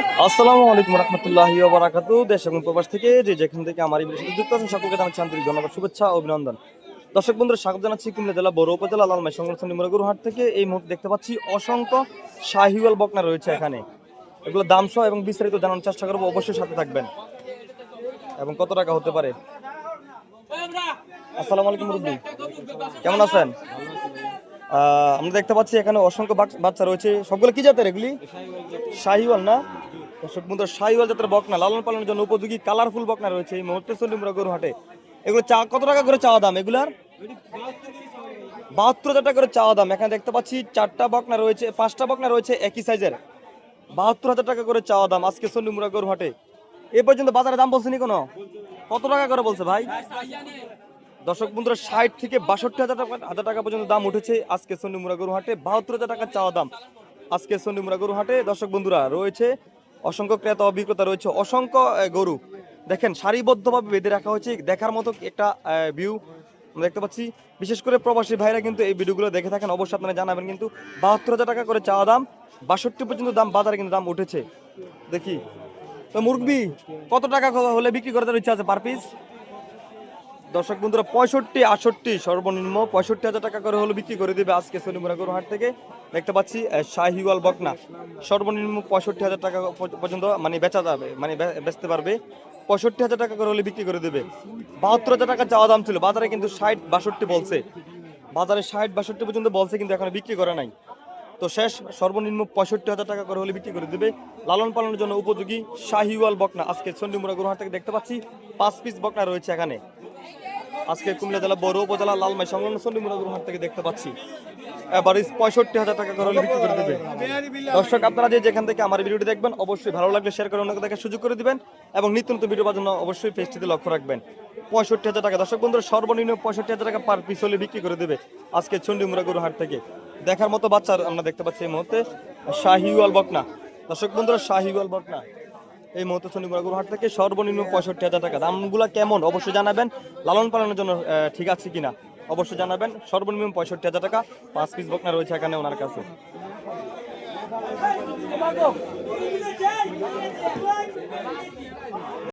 আসসালামু আলাইকুম রহমতুল্লাহি ওয়া বারাকাতুহু। দেশ এবং প্রবাস থেকে যে যেখান থেকে আমার এই ভিডিওর সাথে যুক্ত আছেন সকলকে জানাচ্ছি আন্তরিক ধন্যবাদ, শুভেচ্ছা ও অভিনন্দন। দর্শক বন্ধুরা, স্বাগত জানাচ্ছি কুমিল্লা জেলা বড় উপজেলা লালমাই সংলগ্ন নিমরগুরহাট থেকে। এই মুহূর্তে দেখতে পাচ্ছি অসংখ্য শাহিওয়াল বকনা রয়েছে এখানে। এগুলো দাম সহ এবং বিস্তারিত জানানোর চেষ্টা করবো, অবশ্যই সাথে থাকবেন। এবং কত টাকা হতে পারে। আসসালামু আলাইকুম মুরব্বি, কেমন আছেন? আমরা দেখতে পাচ্ছি এখানে অসংখ্য বাচ্চা রয়েছে। সবগুলো কি জাতের? এগুলি শাহিওয়াল না? দর্শক বন্ধু, শাহিওয়াল জাতের বকনা লালন পালনের জন্য উপযোগী কালারফুল বকনা রয়েছে এই মুহূর্তে চন্ডিমুড়া গরুহাটে। এগুলো কত টাকা করে চাওয়া দাম এগুলার? 72,000 টাকা করে চাওয়া দাম। এখানে দেখতে পাচ্ছি 4টা বকনা রয়েছে, 5টা বকনা রয়েছে একই সাইজের। 72,000 টাকা করে চাওয়া দাম আজকে চন্ডিমুড়া গরুহাটে। এ পর্যন্ত বাজারে দাম বলছেনি কোনো? কত টাকা করে বলছে ভাই? দর্শক বন্ধুরা, 60 থেকে 62,000 টাকা পর্যন্ত দাম উঠেছে আজকে চন্ডিমুড়া গরুহাটে। 72,000 টাকা চাওয়া দাম আজকে চন্ডিমুড়া গরুহাটে। দর্শক বন্ধুরা, রয়েছে অসংখ্য ক্রেতা অভিজ্ঞতা রয়েছে, অসংখ্য গরু দেখেন সারিবদ্ধভাবে বেঁধে রাখা হয়েছে। দেখার মতো একটা ভিউ আমরা দেখতে পাচ্ছি। বিশেষ করে প্রবাসী ভাইরা কিন্তু এই ভিডিওগুলো দেখে থাকেন, অবশ্যই আপনারা জানাবেন। কিন্তু 72,000 টাকা করে চাওয়া দাম, 62 পর্যন্ত দাম বাজারে কিন্তু দাম উঠেছে। দেখি তো মুরগি কত টাকা হলে বিক্রি করার ইচ্ছা আছে পার পিস? দর্শক বন্ধুরা, 65, 68 সর্বনিম্ন 65,000 টাকা করে হলে বিক্রি করে দেবে আজকে চন্ডিমুড়া গরুহাট থেকে। দেখতে পাচ্ছি শাহিওয়াল বকনা সর্বনিম্ন 65,000 টাকা পর্যন্ত মানে বেচা যাবে, মানে বেচতে পারবে। 65,000 টাকা করে হলে বিক্রি করে দেবে। 72,000 টাকা চাওয়া দাম ছিল, বাজারে কিন্তু 60-62 বলছে। বাজারে 60-62 পর্যন্ত বলছে, কিন্তু এখনো বিক্রি করে নাই। তো শেষ সর্বনিম্ন 65,000 টাকা করে হলে বিক্রি করে দেবে। লালন পালনের জন্য উপযোগী শাহিওয়াল বকনা আজকে চন্ডিমুড়া গরুহাট থেকে দেখতে পাচ্ছি 5 পিস বকনা রয়েছে এখানে। আজকে কুমিল্লা জেলা বড় উপজেলা লালমাই সংলগ্ন চন্ডিমুড়া গরুহাট থেকে দেখতে পাচ্ছি এবার 65,000 টাকা করে বিক্রি করে দেবে। দর্শক, আপনারা যে যেখান থেকে আমার ভিডিওটি দেখবেন, অবশ্যই ভালো লাগলে শেয়ার করে অন্যকে দেখার সুযোগ করে দিবেন এবং নিত্য নতুন ভিডিও পাওয়ার জন্য অবশ্যই পেজটিতে লক্ষ্য রাখবেন। 65,000 টাকা দর্শক বন্ধুরা, সর্বনিম্ন 65,000 টাকা পার পিস হলে বিক্রি করে দেবে আজকে চন্ডিমুড়া গরুহাট থেকে। দেখার মতো বাচ্চা আমরা দেখতে পাচ্ছি এই মুহূর্তে শাহিওয়াল বকনা। দর্শক বন্ধুরা, শাহিওয়াল বকনা এই মুহূর্তে চন্ডিমুড়া গরুহাট থেকে সর্বনিম্ন 65,000 টাকা। দামগুলো কেমন অবশ্যই জানাবেন, লালন পালনের জন্য ঠিক আছে কিনা অবশ্যই জানাবেন। সর্বনিম্ন 65,000 টাকা 5 পিস বকনা রয়েছে এখানে ওনার কাছে।